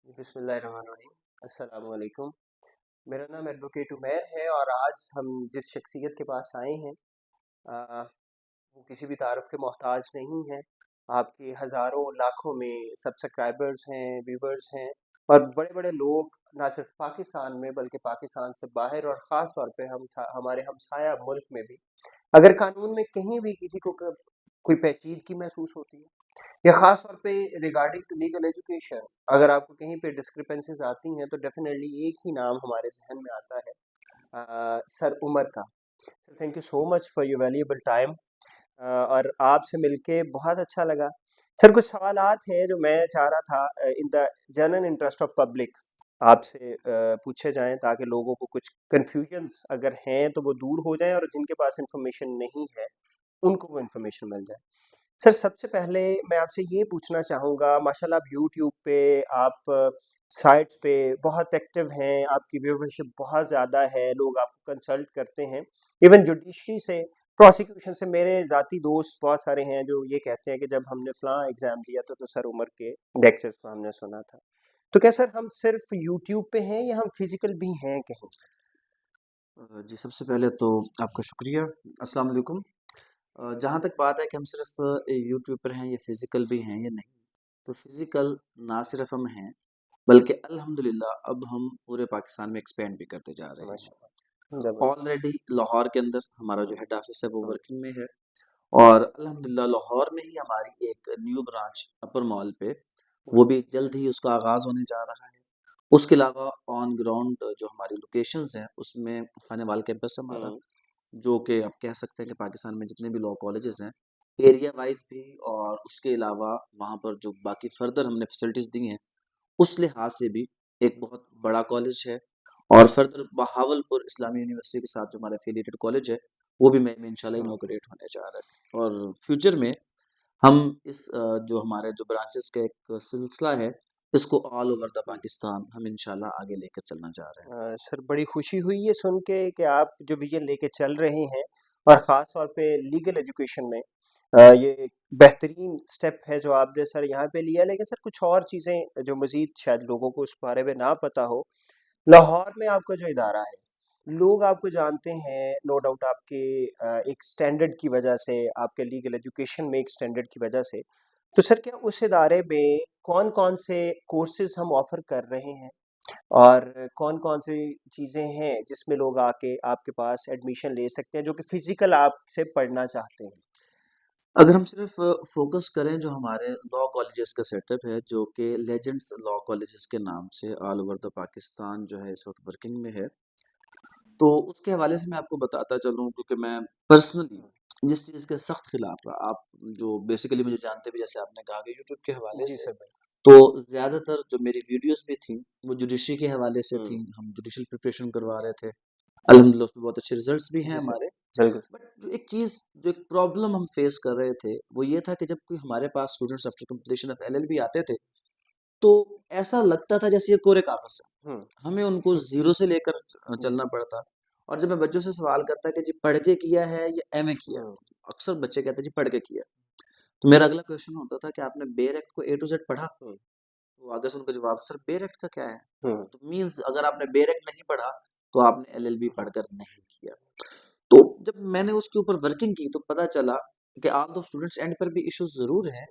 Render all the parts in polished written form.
बिस्मिल्लाहिर्रहमानिर्रहीम। अस्सलामु अलैकुम। मेरा नाम एडवोकेट उमैर है और आज हम जिस शख्सियत के पास आए हैं वो किसी भी तारुफ के मोहताज नहीं है। आपके हज़ारों लाखों में सब्सक्राइबर्स हैं, व्यूवर्स हैं और बड़े-बड़े लोग ना सिर्फ पाकिस्तान में बल्कि पाकिस्तान से बाहर और ख़ास तौर पे हमारे हमसाया मुल्क में भी अगर कानून में कहीं भी किसी को कोई पेचीदगी महसूस होती है या ख़ास तौर पे रिगार्डिंग लीगल एजुकेशन, अगर आपको कहीं पे डिस्क्रिपेंसीज आती हैं तो डेफिनेटली एक ही नाम हमारे जहन में आता है, सर उमर का। Sir thank you so much for your valuable time और आपसे मिलके बहुत अच्छा लगा। सर कुछ सवालात हैं जो मैं चाह रहा था in the general interest of public आपसे पूछे जाएं ताकि लोगों को कुछ कन्फ्यूजन्स अगर हैं तो वो दूर हो जाएं और जिनके पास इंफॉर्मेशन नहीं है उनको वो इन्फॉर्मेशन मिल जाए। सर सबसे पहले मैं आपसे ये पूछना चाहूँगा, माशाल्लाह आप यूट्यूब पे आप साइट्स पे बहुत एक्टिव हैं, आपकी व्यूवरशिप बहुत ज़्यादा है, लोग आपको कंसल्ट करते हैं। इवन जुडिशरी से, प्रोसिक्यूशन से मेरे ज़ाती दोस्त बहुत सारे हैं जो ये कहते हैं कि जब हमने फ़लाँ एग्ज़ाम दिया था तो सर उमर के लेक्चर्स को हमने सुना था। तो क्या सर हम सिर्फ़ यूट्यूब पे हैं या हम फिज़िकल भी हैं कहीं? जी, सबसे पहले तो आपका शुक्रिया। अस्सलाम वालेकुम। जहाँ तक बात है कि हम सिर्फ़ यूट्यूब पर हैं या फ़िज़िकल भी हैं या नहीं, तो फ़िज़िकल ना सिर्फ़ हम हैं, बल्कि अल्हम्दुलिल्लाह अब हम पूरे पाकिस्तान में एक्सपेंड भी करते जा रहे हैं। माशाल्लाह, ज़बरदस्त। ऑलरेडी लाहौर के अंदर हमारा जो हेड ऑफ़िस है वो हुँ, वर्किंग में है और अल्हम्दुलिल्लाह लाहौर में ही हमारी एक न्यू ब्रांच अपर मॉल पे, हुँ, वो भी जल्द ही उसका आगाज़ होने जा रहा है। उसके अलावा ऑन ग्राउंड जो हमारी लोकेशंस हैं, उसमें खानेवाल कैंपस है हमारा, हुँ, जो कि आप कह सकते हैं कि पाकिस्तान में जितने भी लॉ कॉलेजेस हैं, एरिया वाइज भी और उसके अलावा वहाँ पर जो बाकी फर्दर हमने फैसिलिटीज़ दी हैं, उस लिहाज से भी एक बहुत बड़ा कॉलेज है और फर्दर बहावलपुर इस्लामी यूनिवर्सिटी के साथ जो हमारा एफिलिएटेड कॉलेज है, वो भी मई में इंशाल्लाह हुँ। इनॉग्रेट होने जा रहा है और फ्यूचर में हम इस जो हमारे जो ब्रांचेस का एक सिलसिला है, इसको ऑल ओवर द पाकिस्तान हम इंशाल्लाह आगे लेकर चलना चाह रहे हैं। सर बड़ी खुशी हुई ये सुन के कि आप जो विजन लेके चल रहे हैं और ख़ास तौर पे लीगल एजुकेशन में ये एक बेहतरीन स्टेप है जो आपने सर यहाँ पे लिया। लेकिन सर कुछ और चीज़ें जो मज़ीद शायद लोगों को उस बारे में ना पता हो, लाहौर में आपका जो इदारा है, लोग आपको जानते हैं नो डाउट आपके एक स्टैंडर्ड की वजह से, आपके लीगल एजुकेशन में एक स्टैंडर्ड की वजह से। तो सर क्या उस इदारे में कौन-कौन से कोर्सेज़ हम ऑफ़र कर रहे हैं? और कौन-कौन सी चीज़ें हैं जिसमें लोग आके आपके पास एडमिशन ले सकते हैं जो कि फिजिकल आपसे पढ़ना चाहते हैं? अगर हम सिर्फ फ़ोकस करें जो हमारे लॉ कॉलेजेस का सेटअप है, जो कि लेजेंड्स लॉ कॉलेजेस के नाम से ऑल ओवर द पाकिस्तान जो है इस वक़्त वर्किंग में है। तो उसके हवाले से मैं आपको बताता चलूँ क्योंकि मैं पर्सनली जिस चीज़ के सख्त खिलाफ रहा, आप जो बेसिकली मुझे जानते भी जैसे आपने कहा कि यूट्यूब के हवाले जी से, सर भाई। तो ज़्यादातर जो मेरी वीडियोज़ भी थी, वो जुडिशरी के हवाले से हुँ, थी। हम जुडिशल प्रिपरेशन करवा रहे थे। अल्हम्दुलिल्लाह उसमें बहुत अच्छे रिज़ल्ट्स भी हैं जी सर, हमारे। बिल्कुल। बट जो एक प्रॉब्लम हम फेस कर रहे थे, वो ये था कि जब कोई हमारे पास students after completion of LLB आते थे, तो ऐसा लगता था जैसे ये कोरे कागज़ है। हुँ, हमें उनको ज़ीरो से लेकर जी चलना सर। पड़ता और जब मैं बच्चों से सवाल करता कि जी पढ़ के किया है या एमए किया है? हुँ, अक्सर बच्चे कहते हैं जी पढ़ के किया है। तो मेरा अगला क्वेश्चन होता था कि आपने बेयर एक्ट को ए टू ज़ेड पढ़ा? हुँ, तो आगे से उनका जवाब सर बेयर एक्ट का क्या है? हुँ, तो मीन्स अगर आपने बेयर एक्ट नहीं पढ़ा, तो आपने एलएलबी हुँ, पढ़कर नहीं किया। तो जब मैंने उसके ऊपर वर्किंग की तो पता चला कि ऑल दो स्टूडेंट्स एंड पर भी इश्यूज ज़रूर हैं,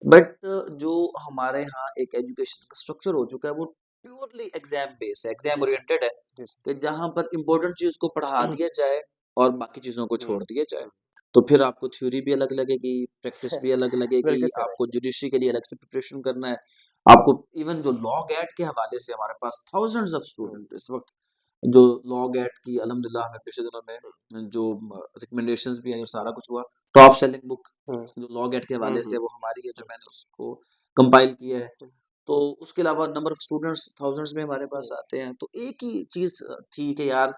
बट जो हमारे यहाँ एक एजुकेशन का स्ट्रक्चर हो चुका है वो प्योरली एग्जाम बेस्ड है, एग्जाम जी सर, ओरिएंटेड है जी सर। कि जहाँ पर इम्पोर्टेंट चीज़ को पढ़ा दिया जाए और बाकी चीज़ों को हुँ, छोड़ दिया जाए। हुँ। तो फिर आपको थ्योरी भी अलग लगेगी, प्रैक्टिस भी अलग लगेगी, बिल्कुल सर, आपको ऐसे। जुडिशरी के लिए अलग से प्रिपरेशन करना है। आपको इवन जो लॉ गैट के हवाले से हमारे पास थाउजेंड्स ऑफ हुँ, स्टूडेंट इस वक्त जो लॉ गैट की अल्हम्दुलिल्लाह हमें पिछले दिनों हुँ, में जो रिकमेंडेशंस भी आई और सारा कुछ हुआ, टॉप सेलिंग बुक हुँ, जो लॉ गेट के हुँ, हवाले से हुँ, वो हमारी है, जो हुँ, मैंने उसको कंपाइल किया है। हुँ, तो उसके अलावा नंबर ऑफ स्टूडेंट्स थाउजेंड्स में हमारे पास हुँ, आते हैं, तो एक ही चीज़ थी कि यार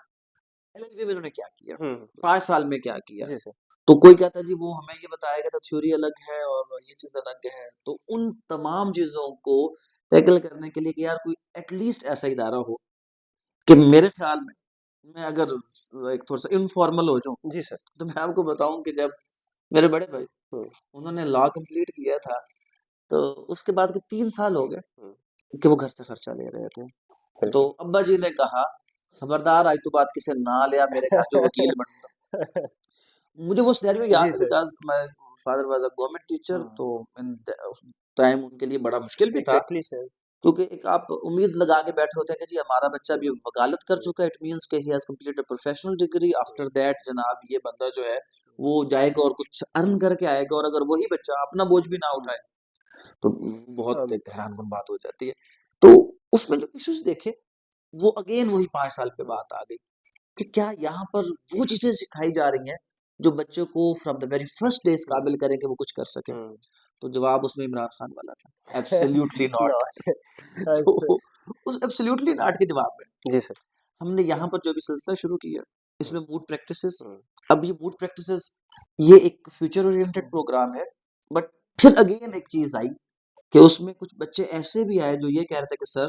एलएलबी में इन्होंने क्या किया? हुँ, हुँ। 5 साल में क्या किया? जी सर। तो कोई कहता है जी वो हमें ये बताएगा तो थ्योरी अलग है और ये चीज़ अलग है। तो उन तमाम चीज़ों को टैकल करने के लिए कि यार कोई एटलीस्ट ऐसा इदारा हो कि मेरे ख्याल में मैं अगर एक थोड़ा-सा इनफॉर्मल हो जाऊँ, जी सर। तो मैं आपको बताऊँ कि जब मेरे बड़े भाई हुँ, उन्होंने लॉ कंप्लीट किया था, तो उसके बाद के 3 साल हो गए। हुँ, कि वो घर से खर्चा ले रहे थे। तो बिल्कुल। अब्बा जी ने कहा, खबरदार आज तो बात किसी ने ना लिया मेरे घर जो वकील बनूंगा। मुझे वो सिनेरियो याद जी है sir. Because my father was a government teacher, hmm, तो इन टाइम उनके लिए बड़ा मुश्किल भी था, एग्ज़ैक्टली सर। क्योंकि एक आप उम्मीद लगा के बैठे होते हैं कि जी हमारा बच्चा भी हुँ, वकालत कर हुँ, चुका है, इट मींस कि he has completed a professional degree, hmm, after that जनाब ये बंदा जो है वो जाएगा और कुछ अर्न करके आएगा, और अगर वही बच्चा अपना बोझ भी ना हुँ, उठाए तो बहुत हम एक हैरानकुन बात हो जाती है। तो उसमें जो इश्यूज देखे, वो अगेन वही 5 साल पे हुँ, बात आ गई कि क्या यहाँ पर वो चीजें सिखाई जा रही हैं जो बच्चों को from the very first day इस हुँ, काबिल करें कि वो कुछ कर सके। हुँ। तो जवाब उसमें इमरान खान वाला था, एब्सोल्युटली नॉट। Not sir. तो उस एब्सोल्युटली नॉट के जवाब में जी सर। हमने यहाँ पर जो भी सिलसिला शुरू किया, हुँ, इसमें मूड प्रैक्टिसेस, हुँ, अब ये मूड प्रैक्टिसेस ये एक फ्यूचर ओरिएंटेड हुँ, प्रोग्राम है, बट फिर अगेन एक चीज आई कि उसमें कुछ बच्चे ऐसे भी आए जो ये कह रहे थे कि sir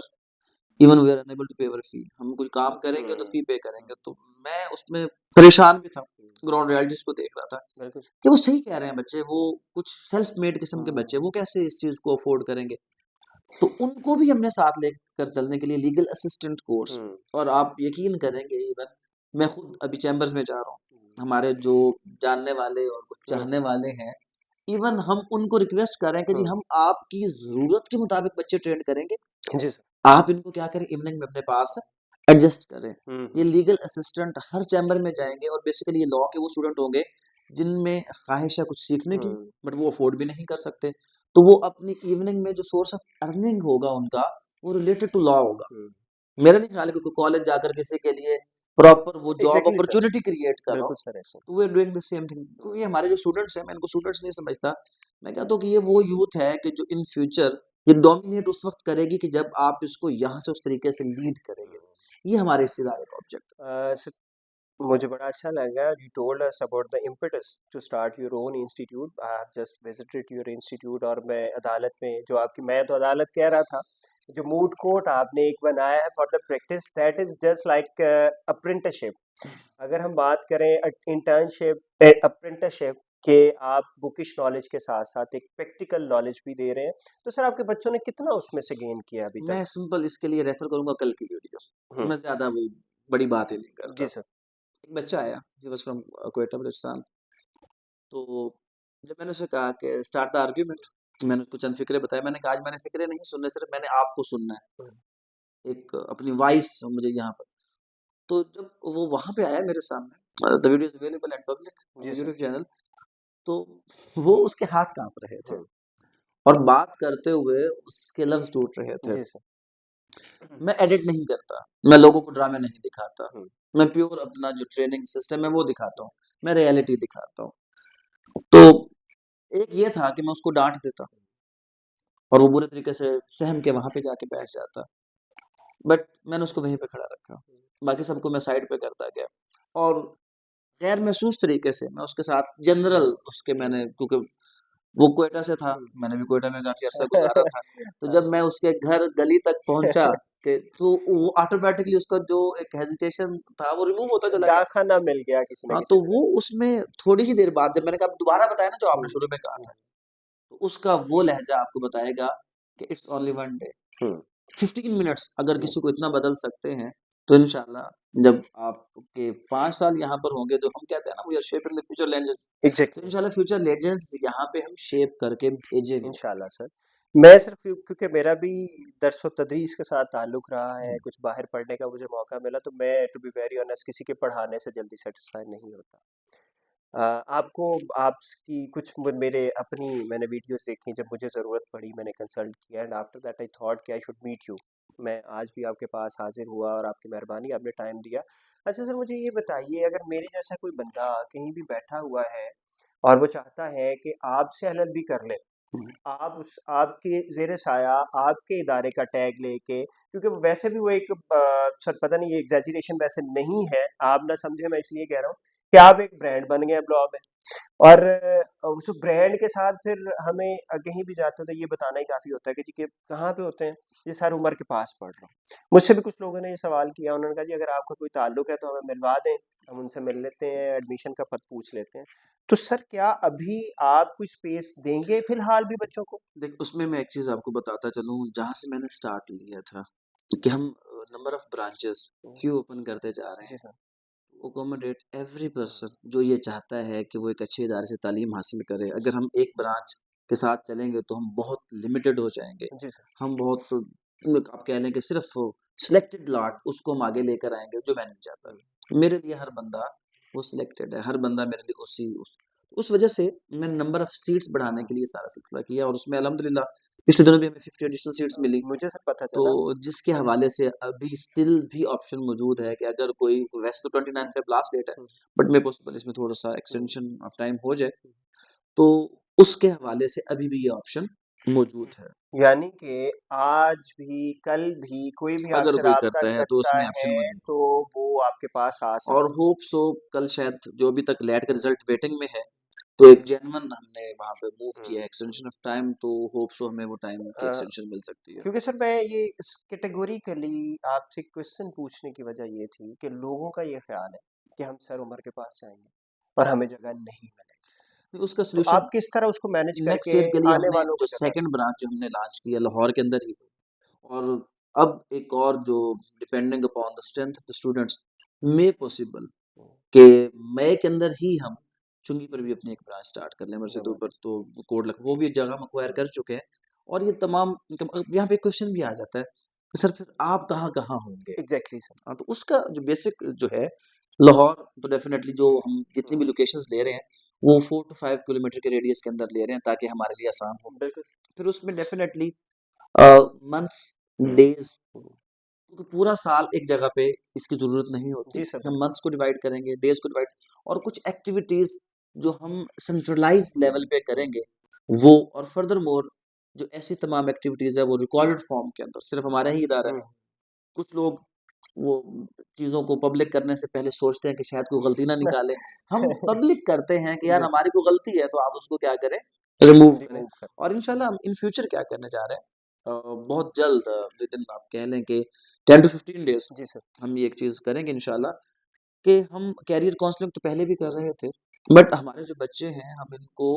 even we are unable to pay our फी, हम कुछ काम करेंगे तो हुँ, फी पे हुँ, करेंगे। तो मैं उसमें परेशान भी था, हुँ, ग्राउंड रियलिटीज को देख रहा था बिल्कुल सर। कि वो सही कह रहे हैं बच्चे, वो कुछ सेल्फ मेड किस्म के हुँ, बच्चे, वो कैसे इस चीज को अफोर्ड करेंगे। तो उनको भी हमने साथ लेकर चलने के लिए लीगल असिस्टेंट कोर्स, हुँ, और आप यकीन करेंगे इवन मैं खुद अभी चैम्बर्स में जा रहा हूँ, हुँ, हमारे जो जानने वाले और कुछ हुँ, चाहने वाले हैं, इवन हम उनको रिक्वेस्ट कर रहे हैं कि जी हुँ, हम आपकी जरूरत के मुताबिक बच्चे ट्रेन करेंगे, जी सर। आप इनको क्या करें इवनिंग में अपने पास एडजस्ट करें। हुँ, ये हुँ, लीगल असिस्टेंट हर चैम्बर में हुँ, जाएंगे, और बेसिकली ये लॉ के वो स्टूडेंट होंगे जिनमें ख्वाहिश है कुछ सीखने की, हुँ, बट वो अफोर्ड भी नहीं कर सकते। तो वो अपनी इवनिंग में जो सोर्स ऑफ अर्निंग होगा उनका, वो रिलेटेड टू लॉ होगा। हुँ, मेरा नहीं ख्याल है कि कॉलेज जाकर किसी के लिए प्रॉपर वो job exactly sir. Opportunity create कर रहा हो। बिल्कुल सर ऐसा। तो we are doing the same thing, hmm, क्योंकि हमारे जो स्टूडेंट्स हैं, मैं इनको स्टूडेंट्स नहीं समझता, मैं कहता हूँ कि ये वो यूथ है कि जो इन फ्यूचर ये डोमिनेट उस वक्त करेगी कि जब आप इसको यहाँ से उस तरीके से लीड करेंगे। हुँ। ये हमारे इस इदारे का ऑब्जेक्ट सर, मुझे बड़ा अच्छा लगा you told us about the impetus to start your own institute. I have just visited your institute और मैं अदालत में जो आपकी मैं तो अदालत कह रहा था, जो मूड कोर्ट आपने एक बनाया है for the practice that is just like apprenticeship. अगर हम बात करें इंटर्नशिप अप्रेंटिसशिप के आप बुकिश नॉलेज के साथ साथ एक प्रैक्टिकल नॉलेज भी दे रहे हैं, तो सर आपके बच्चों ने कितना उसमें से गेन किया अभी है। तक? मैं सिंपल इसके लिए रेफर करूंगा कल की वीडियो, हम्म। मैं ज्यादा वो बड़ी बात ही नहीं करता। जी सर। एक बच्चा आया, he was from Quetta Balochistan. तो जब मैंने उसे कहा कि स्टार्ट द आर्ग्यूमेंट, मैंने उसको चंद फिक्रे बताए, मैंने कहा आज मैंने फिक्रे नहीं सुनने, सिर्फ मैंने आपको सुनना हम्म, है, एक अपनी वॉइस मुझे यहाँ पर। तो जब वो वहां पे आया मेरे सामने, the video is available at public on जी द सर। यूट्यूब चैनल, तो वो उसके हाथ कांप रहे थे, हम्म। और बात करते हुए उसके लफ्ज टूट रहे थे। जी सर। मैं एडिट नहीं करता, मैं लोगों को ड्रामे नहीं दिखाता, हम्म। मैं प्योर अपना जो ट्रेनिंग सिस्टम है वो दिखाता हूँ, मैं रियलिटी दिखाता हूँ। तो एक ये था कि मैं उसको डांट देता और वो बुरे तरीके से सहम के वहां पे जाके जी बैठ सर। जाता, बट मैंने उसको वहीं पे खड़ा रखा, बाकी सबको मैं साइड पे करता गया, और गैर महसूस तरीके से मैं उसके साथ जनरल उसके मैंने, क्योंकि वो क्वेटा से था, हम्म। मैंने भी क्वेटा में काफी अरसा गुजारा था, तो हाँ, जब मैं उसके घर गली तक पहुंचा तो वो ऑटोमेटिकली उसका जो एक हेजिटेशन था वो रिमूव होता चला गया। दाखना मिल गया किसी न हाँ, किसी तो तरह वो से। उसमें थोड़ी ही देर बाद जब मैंने कहा दोबारा बताया ना जो आपने हम्म, शुरू में कहा हम्म, था, तो उसका वो लहजा आपको बताएगा कि it's only one day, hmm, 15 minutes अगर जी। किसी को इतना बदल सकते हैं, तो इंशाल्लाह जब आपके 5 साल यहाँ पर होंगे, तो हम कहते हैं ना we are shaping the future legends, तो एग्जैक्टली। इंशाल्लाह फ्यूचर लेजेंड्स यहाँ पे हम शेप करके भेजेंगे। इंशाल्लाह सर। मैं सिर्फ क्योंकि मेरा भी दरसो तदरीस के साथ ताल्लुक रहा है, हम्म, कुछ बाहर पढ़ने का मुझे मौका मिला, तो मैं टू बी वेरी ऑनेस्ट किसी के पढ़ाने से जल्दी सेटिस्फाई नहीं होता। आपको आपकी कुछ मेरे अपनी मैंने वीडियोस देखी, जब मुझे ज़रूरत पड़ी मैंने कंसल्ट किया, and after that I thought कि आई शुड मीट यू। मैं आज भी आपके पास हाजिर हुआ और आपकी मेहरबानी, आपने टाइम दिया। अच्छा सर, मुझे ये बताइए, अगर मेरे जैसा कोई बंदा कहीं भी बैठा हुआ है और वो चाहता है कि आपसे एलएलबी कर ले, हम्म, आप उस आपके ज़ेर साया आपके इदारे का टैग लेके, क्योंकि वैसे भी वो एक सर पता नहीं ये एग्जैजरेशन वैसे नहीं है, आप ना समझे मैं इसलिए कह रहा हूँ, कि आप एक ब्रांड बन गए लॉ में। और उस ब्रांड के साथ फिर हमें कहीं भी जाते हैं तो ये बताना ही काफ़ी होता है कि जी कि कहाँ पे होते हैं? जिस हर उम्र के पास पढ़ रहा हूँ। मुझसे भी कुछ लोगों ने ये सवाल किया, उन्होंने कहा जी अगर आपका कोई ताल्लुक है तो हमें मिलवा दें, हम उनसे मिल लेते हैं, एडमिशन का पत पूछ लेते हैं। तो सर क्या अभी आप कोई स्पेस देंगे फिलहाल भी बच्चों को? देख उसमें मैं एक चीज़ आपको बताता चलूँ, जहाँ से मैंने स्टार्ट लिया था कि हम नंबर ऑफ ब्रांचेस हुँ, क्यों ओपन करते जा रहे जी हैं, सर। अकोमोडेट एवरी पर्सन जो ये चाहता है कि वो एक अच्छे इदारे से तालीम हासिल करे। अगर हम एक ब्रांच के साथ चलेंगे तो हम बहुत लिमिटेड हो जाएंगे। जी सर। हम बहुत आप कह लें कि सिर्फ सिलेक्टेड लॉट उसको हम आगे लेकर आएंगे, जो मैं नहीं चाहता। हुँ, मेरे लिए हर बंदा वो सिलेक्टेड है, हर बंदा मेरे लिए उस वजह से मैंने नंबर ऑफ सीट्स बढ़ाने के लिए सारा सिलसिला किया, और उसमें अल्हम्दुलिल्लाह पिछले दिनों भी हमें 50 एडिशनल सीट्स मिली। मुझे सर पता तो चला। जिसके हवाले से अभी स्टिल भी ऑप्शन मौजूद है कि अगर कोई, वैसे तो 29 फेब लास्ट डेट है, हुँ, बट मे पॉसिबल इसमें थोड़ा सा हुँ, एक्सटेंशन ऑफ टाइम हो जाए, हुँ। तो उसके हवाले से अभी भी ये ऑप्शन मौजूद है। यानी कि आज भी, कल भी कोई भी अगर आपसे कोई राब्ता करता है तो करता उसमें है ऑप्शन मौजूद है, तो वो आपके पास आ और सकता होप सो कल शायद जो अभी तक लैट का है। रिजल्ट वेटिंग में है, तो एक जेन्युइन हमने वहाँ पे मूव हुँ। किया है एक्सटेंशन ऑफ टाइम, तो होप सो हमें वो टाइम की अ, एक्सटेंशन मिल सकती है। क्योंकि सर मैं ये इस कैटेगोरिकली आपसे क्वेश्चन पूछने की वजह ये थी कि लोगों का ये ख़्याल है कि हम सर उमर के पास जाएँगे और हमें जगह नहीं मिलेगी। तो उसका तो सोल्यूशन आप किस तरह उसको मैनेज नेक्स्ट करके ईयर के लिए आने हमने वालों जो को जगह सेकंड ब्रांच जो हमने लॉन्च किया लाहौर के अंदर ही, और अब एक और जो depending upon the strength of the students may possible hmm, कि मई के अंदर ही हम चुंगी पर भी अपनी एक ब्रांच स्टार्ट कर लें। मस्जिद ऊपर ज़बरदस्त। तो कोड लग, वो भी एक जगह हम एक्वायर हुँ, कर चुके हैं। और ये तमाम यहाँ पे क्वेश्चन भी आ जाता है कि सर फिर आप कहाँ कहाँ होंगे। Exactly sir. हाँ, तो उसका जो बेसिक जो है, लाहौर तो डेफिनेटली जो हम जितनी हुँ, भी लोकेशंस ले रहे हैं वो 4 to 5 किलोमीटर के रेडियस के अंदर ले रहे हैं ताकि हमारे लिए आसान हो। बिल्कुल। फिर उसमें डेफिनेटली मंथ्स, डेज, हुँ, क्योंकि पूरा साल एक जगह पे इसकी ज़रूरत नहीं होती। जी सर हम बिल्कुल। मंथ्स को डिवाइड करेंगे, डेज़ को डिवाइड, और कुछ एक्टिविटीज़ जो हम सेंट्रलाइज़ हुँ, लेवल पे हुँ, करेंगे, वो, और फर्दरमोर जो ऐसी तमाम एक्टिविटीज़ है वो रिकॉर्डेड फॉर्म के अंदर सिर्फ़ हमारा ही इदारा हुँ, है। कुछ लोग वो चीज़ों को पब्लिक करने से पहले सोचते हैं कि शायद कोई गलती ना निकालें। हम पब्लिक करते हैं कि यार जी सर। हमारी कोई गलती है तो आप उसको क्या करें, रिमूव करें। रिमूव कर और इंशाल्लाह हम इन फ्यूचर क्या करने जा रहे हैं, बहुत जल्द, विदिन आप कह लें कि 10 to 15 डेज़ जी सर। हम ये एक चीज़ करेंगे इंशाल्लाह कि हम कैरियर काउंसलिंग तो पहले भी कर हुँ, रहे थे, बट हमारे जो बच्चे हैं हम इनको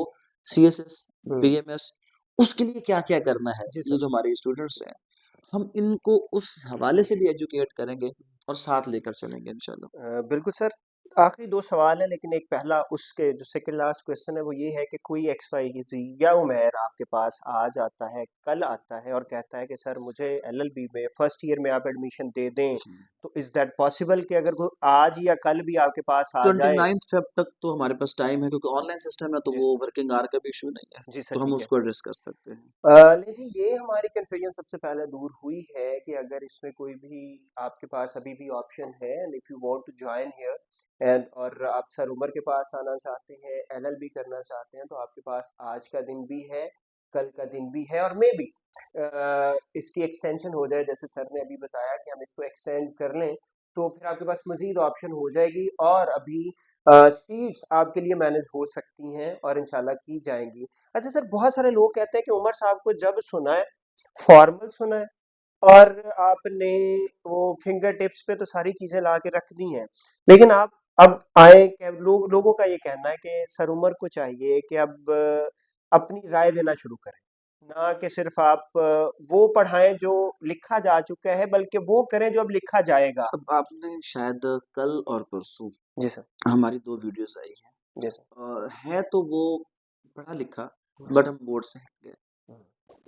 सीएसएस, हुँ, बीएमएस, उसके लिए क्या-क्या करना है, जी ये सर। जो हमारे स्टूडेंट्स हैं, हम इनको उस हवाले से भी एजुकेट करेंगे और साथ लेकर चलेंगे इंशाल्लाह। बिल्कुल सर। आखिरी 2 सवाल हैं लेकिन एक पहला उसके जो सेकंड लास्ट क्वेश्चन है वो ये है कि कोई एक्स वाई ज़ी या उमैर आपके पास आज आता है, कल आता है और कहता है कि सर मुझे एलएलबी में फर्स्ट ईयर में आप एडमिशन दे दें, तो इज़ दैट पॉसिबल कि अगर वो आज या कल भी आपके पास आ जाए? 29 फ़ेब तक तो हमारे पास टाइम है, क्योंकि ऑनलाइन सिस्टम है तो जी वो सर। वर्किंग आवर का भी इश्यू नहीं है, जी सर, तो हम ठीक है। उसको एड्रेस कर सकते हैं। लेकिन ये हमारी कन्फ्यूजन सबसे पहले दूर हुई है कि अगर इसमें कोई भी आपके पास अभी भी ऑप्शन है and if you want to join here and और आप सर उमर के पास आना चाहते हैं, एलएलबी करना चाहते हैं, तो आपके पास आज का दिन भी है, कल का दिन भी है और मे बी इसकी एक्सटेंशन हो जाए जैसे सर ने अभी बताया कि हम इसको एक्सटेंड कर लें, तो फिर आपके पास मज़ीद ऑप्शन हो जाएगी और अभी सीट्स आपके लिए मैनेज हो सकती हैं और इंशाल्लाह की जाएँगी। अच्छा सर, बहुत सारे लोग कहते हैं कि उमर साहब को जब सुना है, फॉर्मल सुना है और आपने वो फिंगर टिप्स पे तो सारी चीज़ें ला के रख दी हैं। लेकिन आप अब आए क्या लोगों का ये कहना है कि सर उमर को चाहिए कि अब अपनी राय देना शुरू करें। ना कि सिर्फ़ आप वो पढ़ाएँ जो लिखा जा चुका है, बल्कि वो करें जो अब लिखा जाएगा। अब आपने शायद कल और परसों जी सर। हमारी 2 वीडियोज़ आई हैं। जी सर। है तो वो पढ़ा-लिखा, हुँ, बट हम बोर्ड से हट गए। हुँ,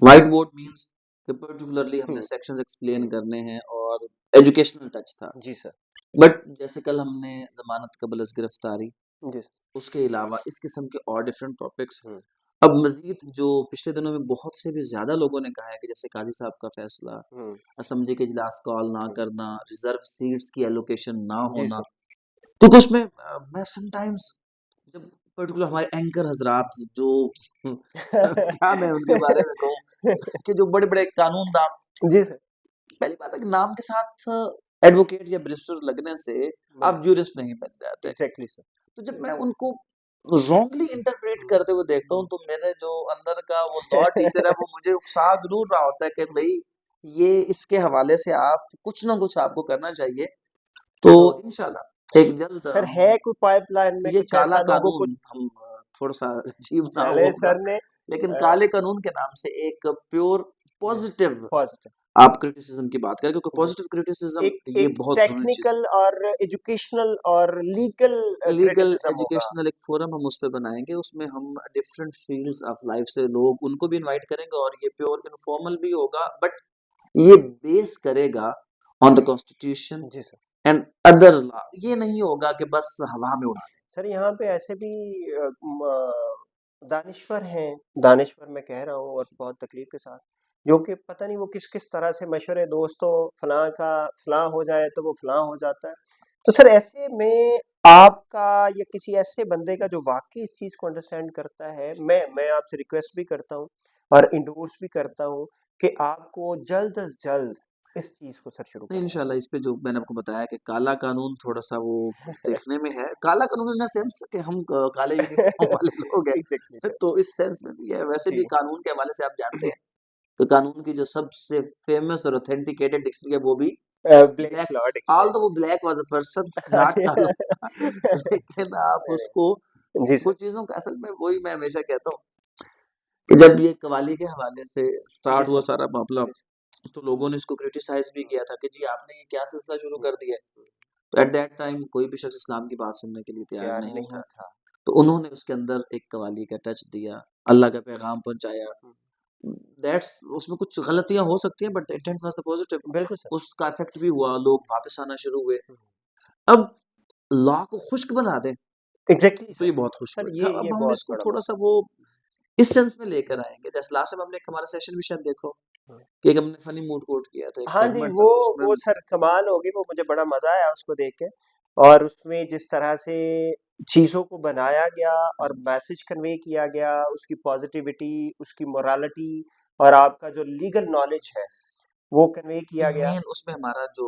व्हाइट बोर्ड मीन्स कि पर्टिकुलरली हमने हुँ, सेक्शंस एक्सप्लेन हुँ। करने हैं, और एजुकेशनल टच था। जी सर। बट जैसे कल हमने ज़मानत क़ब्ल गिरफ़्तारी, जी सर। उसके अलावा इस किस्म के और डिफरेंट टॉपिक्स, हुँ, अब मज़ीद जो पिछले दिनों में बहुत से भी ज़्यादा लोगों ने कहा है कि जैसे काज़ी साहब का फ़ैसला, हुँ, असेंबली के इजलास कॉल ना हुँ। करना, रिज़र्व सीट्स की एलोकेशन ना जी होना, सर। क्योंकि उसमें मैं समटाइम्स जब पर्टिकुलर हमारे एंकर हज़रात जो क्या मैं उनके बारे में कहूँ कि जो बड़े-बड़े कानूनदान, जी सर। पहली बात है कि नाम के साथ एडवोकेट या बैरिस्टर लगने से आप बिल्कुल, ज्यूरिस्ट नहीं बन जाते। Exactly sir. तो तो जब मैं उनको रॉन्गली इंटरप्रेट करते हुए देखता हूँ, तो मेरे जो अंदर का वो लॉ टीचर है, वो मुझे उकसा ज़रूर रहा होता है कि भई, ये इसके हवाले से आप कुछ ना कुछ आपको करना चाहिए। तो तो इंशाल्लाह एक जल्द सर हम है कोई पाइपलाइन में ये कुछ काला ऐसा लोगों को? कानून हम थोड़ा-सा अजीब ना चले होगा, सर ने लेकिन काले कानून के नाम से एक प्योर पॉजिटिव पॉजिटिव आप क्रिटिसिज्म की बात करें, क्योंकि जी, पॉजिटिव क्रिटिसिज्म एक ये एक बहुत ज़रूरी चीज़ है। टेक्निकल और एजुकेशनल और लीगल लीगल क्रिटिसिज्म होगा। एजुकेशनल एक फोरम हम उस पे बनाएँगे, उसमें हम डिफरेंट फील्ड्स ऑफ लाइफ से लोग उनको भी इनवाइट करेंगे, और ये प्योर इन्फॉर्मल भी होगा, बट ये बेस करेगा ऑन द कॉन्स्टिट्यूशन जी सर। And other law. ये नहीं होगा कि बस हवा में उड़ा दें। सर यहाँ पे ऐसे भी दानिश्वर हैं, दानिश्वर मैं कह रहा हूँ और बहुत तकलीफ के साथ, जो कि पता नहीं वो किस किस तरह से मशवरे दोस्तों फलां का फलां हो जाए तो वो फलां हो जाता है। तो सर ऐसे में आपका या किसी ऐसे बंदे का जो वाकई इस चीज़ को अंडरस्टैंड करता है, मैं आपसे रिक्वेस्ट भी करता हूँ और इंडोर्स भी करता हूँ कि आपको जल्द अज जल्द इस चीज़ को सर शुरू नहीं, करना इंशाल्लाह इस पे जो मैंने आपको बताया कि काला कानून थोड़ा-सा वो देखने में है। काला कानून इन द सेंस कि हम काले यूनिफ़ॉर्म चाहिए। वाले लोग हैं, एग्जैक्टली सर। तो इस सेंस में भी है। वैसे जी। भी कानून के हवाले से आप जानते हैं, तो कानून की जो सबसे फेमस और ऑथेंटिकेटेड डिक्शनरी है, वो भी Black's black. Law although dictionary. वो black was a person, not a law, लेकिन आप उसको जी सर। कुछ चीज़ों का असल में वही मैं हमेशा कहता हूँ कि जब ये कव्वाली के हवाले से जी स्टार्ट हुआ सर। सारा मामला, जी सर। तो लोगों ने इसको क्रिटिसाइज़ भी हुँ, किया था कि जी आपने ये क्या सिलसिला शुरू हुँ, कर दिया है। हुँ। तो एट दैट टाइम कोई भी शख्स इस्लाम की बात सुनने के लिए तैयार तैयार नहीं नहीं था। था। तो उन्होंने उसके अंदर एक कव्वाली का टच दिया, अल्लाह का पैगाम पहुँचाया। हुँ, दैट्स उसमें कुछ गलतियाँ हो सकती हैं, but the intent was the positive. बिल्कुल सर। उसका इफ़ेक्ट भी हुआ, लोग वापस आना शुरू हुए। हुँ, अब लॉ को खुश्क बना दें, एग्ज़ैक्टली तो सर। ये बहुत खुश्क सर होएगा। ये अब ये हम बहुत इसको बड़ा थोड़ा-सा मसला वो इस सेंस में लेकर आएँगे, जैसे लास्ट टाइम हमने एक हमारा सेशन भी शायद देखा हो, है। हुँ। कि एक हमने फनी मूड कोट किया था, एक हाँ जी, सेगमेंट था उसमें वो हम सर कमाल हो गई, वो मुझे बड़ा मज़ा आया उसको देख के और उसमें जिस तरह से चीज़ों को बनाया गया और मैसेज कन्वे किया गया, उसकी पॉज़िटिविटी, उसकी मोरालिटी और आपका जो लीगल नॉलेज है, वो कन्वे किया गया। मेन उसमें हमारा जो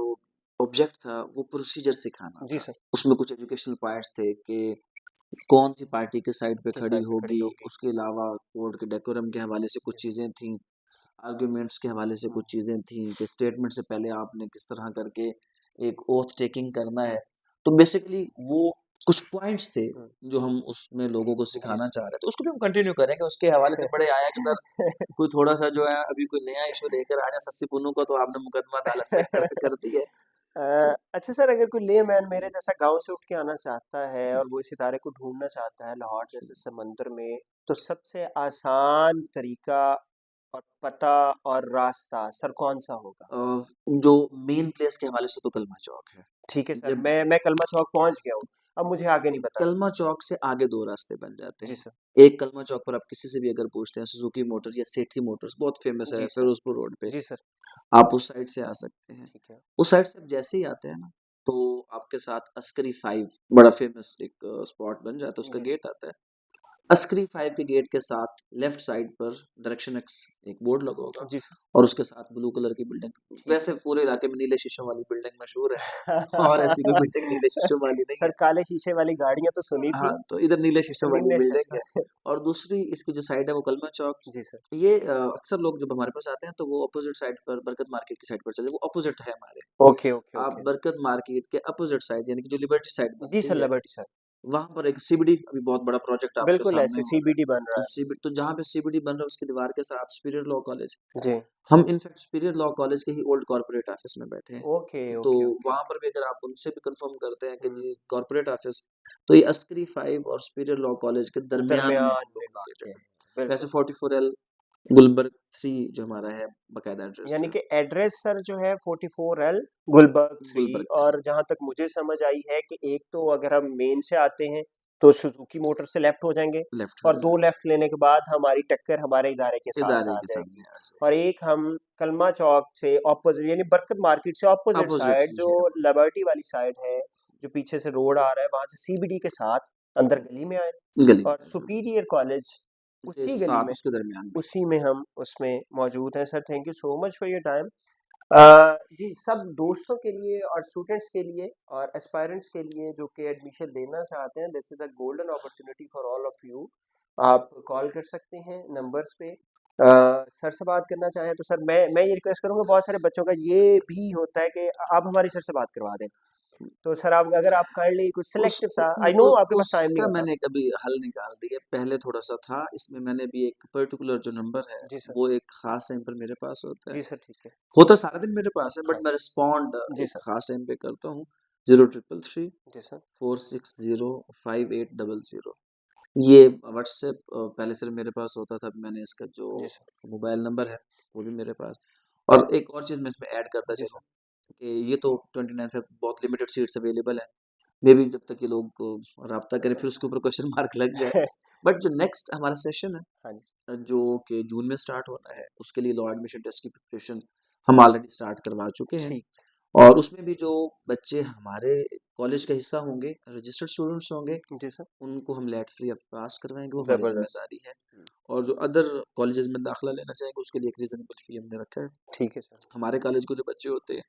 ऑब्जेक्ट था, वो प्रोसीजर सिखाना जी था। सर। उसमें कुछ एजुकेशनल पॉइंट्स थे कि कौन सी पार्टी किस साइड पे किस खड़ी साइड पे खड़ी होगी, होगी। उसके अलावा कोर्ट के डेकोरम के हवाले से जी कुछ सर। चीज़ें थीं, आर्गुमेंट्स के हवाले से हुँ, कुछ चीज़ें थीं कि स्टेटमेंट से पहले आपने किस तरह करके एक ओथ टेकिंग करना है। हुँ, तो बेसिकली वो कुछ पॉइंट्स थे हुँ। जो हम उसमें लोगों को जी सिखाना सर। चाह रहे थे। उसको भी हम कंटिन्यू करेंगे। उसके हवाले से बड़े आया कि सर कोई थोड़ा-सा जो है अभी कोई नया इश्यू लेकर आ जाए सस्सी पुन्नू का, तो आपने मुकदमा अदालत में खड़ा कर दिया है। तो अच्छा सर अगर कोई लेमैन मेरे जैसा गाँव से उठ के आना चाहता है और वो इस इदारे को ढूँढना चाहता है लाहौर जैसे समंदर में, तो सबसे आसान तरीका और पता और रास्ता सर कौन-सा होगा? अ, जो मेन प्लेस के हवाले से तो कलमा चौक है। ठीक है सर, जब मैं कलमा चौक पहुँच गया हूँ, अब मुझे आगे नहीं पता। कलमा चौक से आगे 2 रास्ते बन जाते जी हैं। सर। एक कलमा चौक पर आप किसी से भी अगर पूछते हैं, सुजुकी मोटर या सेठी मोटर्स बहुत फ़ेमस है जी सर। फिरोज़पुर रोड पे, जी सर। आप उस साइड से आ सकते हैं। ठीक है। उस साइड से आप जैसे ही आते हैं ना, तो आपके साथ अस्करी 5 बड़ा फ़ेमस एक स्पॉट बन जाता है, उसका जी गेट सर। आता है। अस्करी 5 के गेट के साथ लेफ्ट साइड पर डायरेक्शन एक्स एक बोर्ड लगा होगा, जी सर। और उसके साथ ब्लू कलर की बिल्डिंग। ठीक वैसे है। पूरे इलाके में नीले शीशों वाली बिल्डिंग मशहूर है, और ऐसी कोई बिल्डिंग नीले शीशों वाली नहीं सर है। काले शीशे वाली गाड़ियाँ तो सुनी हाँ, थी, तो इधर नीले शीशों वाली नीले बिल्डिंग है। शीशे और दूसरी इसकी जो साइड है वो कलमा चौक। जी सर। ये अक्सर लोग जब हमारे पास आते हैं, तो वो अपोजिट साइड पर बरकत मार्केट की साइड पर चले, वो अपोजिट है हमारे। ओके, ओके, आप ओके। बरकत मार्केट के अपोजिट साइड, यानी कि जो लिबर्टी साइड जी बनती सर, है, लिबर्टी सर। वहाँ पर एक सीबीडी अभी बहुत बड़ा प्रोजेक्ट आपके बिल्कुल सामने ऐसे हो रहा है। सीबीडी बन रहा तो है। सीबी तो जहाँ पे सीबीडी बन रहा है, उसकी दीवार के साथ सुपीरियर लॉ कॉलेज। जी। हम इनफैक्ट सुपीरियर लॉ कॉलेज के ही ओल्ड कॉर्पोरेट ऑफिस में बैठे हैं। ओके, तो ओके, ओके, वहाँ ओके। पर भी अगर आप उनसे भी कंफर्म करते हैं कि हुँ, जी कॉर्पोरेट ऑफिस, तो ये अस्करी 5 और सुपीरियर लॉ कॉलेज के दरमियान में दरमियान हम लोग में वाक़या लोकेटेड है। हैं। वैसे बिल्कुल। 44L गुलबर्ग 3 जो हमारा है, बाकायदा एड्रेस यानी है कि एड्रेस सर जो है 44L गुलबर्ग 3 गुलबर्ग 3। और जहाँ तक मुझे समझ आई है कि एक तो अगर हम मेन से आते हैं, तो सुज़ुकी मोटर से लेफ्ट हो जाएँगे लेफ्ट हो और 2 जाएंगे, लेफ्ट लेने के बाद हमारी टक्कर हमारे इदारे के साथ इदारे आ के जाएगी। सामने आ जाए। और एक हम कलमा चौक से ऑपोज़िट यानी बरकत मार्केट से ऑपोज़िट अपोजिट साइड ही जो है, लिबर्टी वाली साइड है, जो पीछे से रोड आ रहा है, वहाँ से सीबीडी के साथ अंदर गली में आएँ गली और में जो सुपीरियर कॉलेज के उसी गली साथ में, उसके दरमियान में ही उसी में हम उसमें मौजूद हैं। Sir thank you so much for your time. जी, सब दोस्तों के लिए और स्टूडेंट्स के लिए और एस्पायरेंट्स के लिए जो कि एडमिशन लेना चाहते हैं, this is a golden opportunity for all of you. आप कॉल कर सकते हैं नंबर्स पे। सर से बात करना चाहें तो सर मैं ये रिक्वेस्ट करूँगा, बहुत सारे बच्चों का ये भी होता है कि आप हमारी सर से बात करवा दें। तो सर आप अगर आप काइंडली कुछ उस सिलेक्टिव सा, उ आई नो उ आपके पास टाइम नहीं उसका होता। मैंने कभी हल निकाल दिया। पहले थोड़ा-सा था, इसमें मैंने भी एक पर्टिकुलर जो नंबर है, जी सर। वो एक ख़ास टाइम पर मेरे पास होता है। जी सर, ठीक है। होता सारा दिन मेरे पास है, हाँ बट मैं रिस्पॉन्ड जी एक सर। ख़ास टाइम पे करता हूँ। 0333 जी सर। 460 5800। ये व्हाट्सएप पहले से मेरे पास होता था, अब मैंने इसका जो जी सर। मोबाइल नंबर है, वो भी मेरे पास। और एक और चीज़ मैं इसमें ऐड करता जी चलूँ सर। कि ये तो 29 फेब बहुत लिमिटेड सीट्स अवेलेबल हैं। मे बी जब तक ये लोग राब्ता करें फिर उसके ऊपर क्वेश्चन मार्क लग जाए। बट जो नेक्स्ट हमारा सेशन है, हाँ जी। जो कि जून में स्टार्ट होना है, उसके लिए लॉ एडमिशन टेस्ट की प्रिपरेशन हम ऑलरेडी स्टार्ट करवा चुके हैं। ठीक। और उसमें भी जो बच्चे हमारे कॉलेज का हिस्सा होंगे, रजिस्टर्ड स्टूडेंट्स होंगे, जी सर। उनको हम लेट फ्री ऑफ पास करवाएंगे, वो हमारी ज़बरदस्त। जिम्मेदारी है। और जो अदर कॉलेजेस में दाखिला लेना चाहेंगे, उसके लिए एक रीजनेबल फी हमने रखा है। ठीक है सर। हमारे कॉलेज के जो बच्चे होते हैं,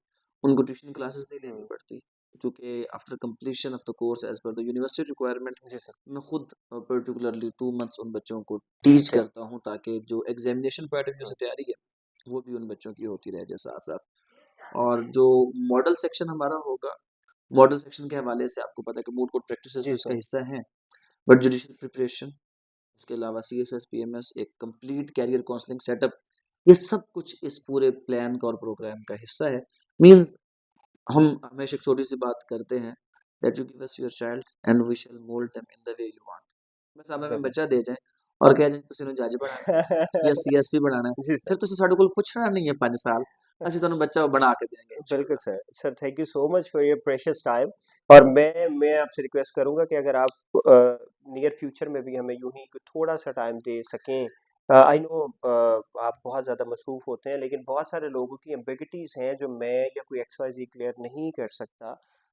उनको ट्यूशन क्लासेस नहीं लेनी हुँ। पड़ती, क्योंकि after completion of the course as per the university requirement, जी सर। मैं खुद पर्टिकुलरली 2 मंथ्स उन बच्चों को टीच ठीक है। करता हूँ, ताकि जो एग्जामिनेशन पैटर्न हुँ। से तैयारी है, वो भी उन बच्चों की होती रहे साथ साथ। और जो मॉडल सेक्शन हमारा होगा, मॉडल सेक्शन के हवाले से आपको पता है कि मूड कोर्ट प्रैक्टिस जी भी इसका सर। हिस्सा है। बट जुडिशियल प्रिपरेशन, उसके अलावा CSS PMS, एक कंप्लीट कैरियर काउंसलिंग सेटअप, ये सब कुछ इस पूरे प्लान का और प्रोग्राम का हिस्सा है। मींस हम हमेशा एक छोटी सी बात करते हैं, that you give us your child and we shall mould them in the way you want. बस हमें ज़बरदस्त। बच्चा दे जाए और कह दें तुसीं ਨੂੰ जज बनाना है या CSP बनाना है, जी सर। फिर तुसीं ਸਾਡੇ ਕੋਲ ਪੁੱਛਣਾ नहीं है 5 साल, ਅਸੀਂ ਤੁਹਾਨੂੰ ਬੱਚਾ ਬਣਾ के देंगे बिल्कुल इंशाल्लाह। Sir. Sir thank you so much for your precious time. और मैं आपसे रिक्वेस्ट करूँगा कि अगर आप नियर फ्यूचर में भी हमें यूँ ही थोड़ा-सा टाइम दे सकें। आई नो आप बहुत ज़्यादा मसरूफ़ होते हैं, लेकिन बहुत सारे लोगों की एम्बिगिटीज़ हैं जो मैं या कोई XYZ क्लियर नहीं कर सकता।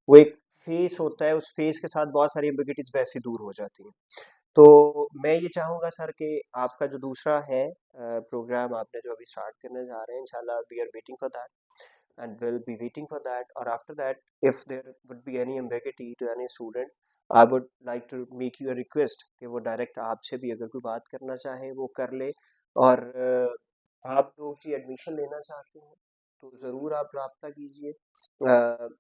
वो एक फ़ेस होता है, उस फ़ेस के साथ बहुत सारी एम्बिगिटीज़ वैसे ही दूर हो जाती हैं। तो मैं ये चाहूँगा सर कि आपका जो दूसरा है प्रोग्राम आपने जो अभी स्टार्ट करने जा रहे हैं, इंशाल्लाह we are waiting for that and we'll be waiting for that. Or after that, if there would be any ambiguity to any student, I would like to make you a request कि वो direct आपसे भी अगर कोई बात करना चाहे वो कर ले। और आप लोग की एडमिशन लेना चाहते हैं तो ज़रूर आप रब्ता कीजिए।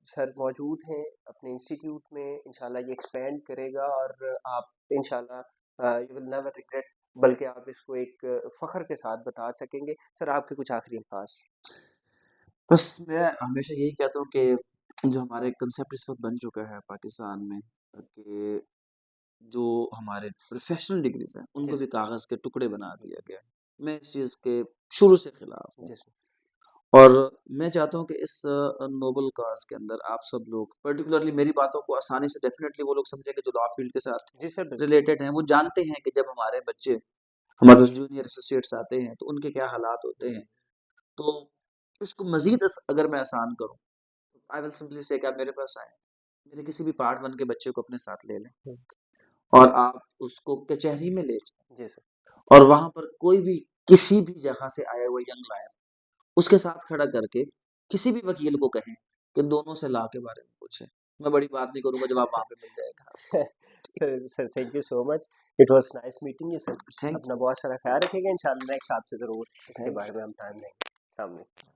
सर मौजूद हैं अपने इंस्टीट्यूट में, इंशाल्लाह ये एक्सपेंड करेगा और आप इंशाल्लाह यू विल नेवर रिग्रेट, बल्कि आप इसको एक फ़ख्र के साथ बता सकेंगे। सर आपके कुछ आखिरी अल्फाज। बस मैं हमेशा यही कहता हूँ कि जो हमारे कंसेप्ट इस वक्त बन चुका है पाकिस्तान में, कि जो हमारे प्रोफेशनल डिग्रीज हैं जी उनको भी सर। कागज़ के टुकड़े बना दिया गया है। मैं इस चीज़ के शुरू से खिलाफ हूँ। जी सर। और मैं चाहता हूँ कि इस नोबल काज के अंदर आप सब लोग, पर्टिकुलरली मेरी बातों को आसानी से डेफिनेटली वो लोग समझेंगे जो लॉ फील्ड के साथ जी सर, बिल्कुल। रिलेटेड हैं। वो जानते हैं कि जब हमारे बच्चे हमारे पास जूनियर एसोसिएट्स आते हैं तो उनके क्या हालात होते हुँ। हैं। तो इसको मजीद अगर मैं आसान करूँ, आई विल सिंपली से कि आप मेरे पास आएँ, मेरे किसी भी पार्ट 1 के बच्चे को अपने साथ ले लें हुँ। और आप उसको कचहरी में ले जाएँ, जी सर। और वहाँ पर कोई भी किसी भी जगह से आया हुआ यंग लॉयर उसके साथ खड़ा करके किसी भी वकील को कहें कि दोनों से लॉ के बारे में पूछें। मैं बड़ी बात नहीं करूँगा, जवाब वहाँ पे मिल जाएगा आपको। Sir thank you so much. It was nice meeting you sir. Thank अपना बहुत सारा ख़्याल रखिएगा, इंशाल्लाह नेक्स्ट आपसे ज़रूर इसके थैंक बारे में हम टाइम लेंगे। अस्सलाम वालेकुम।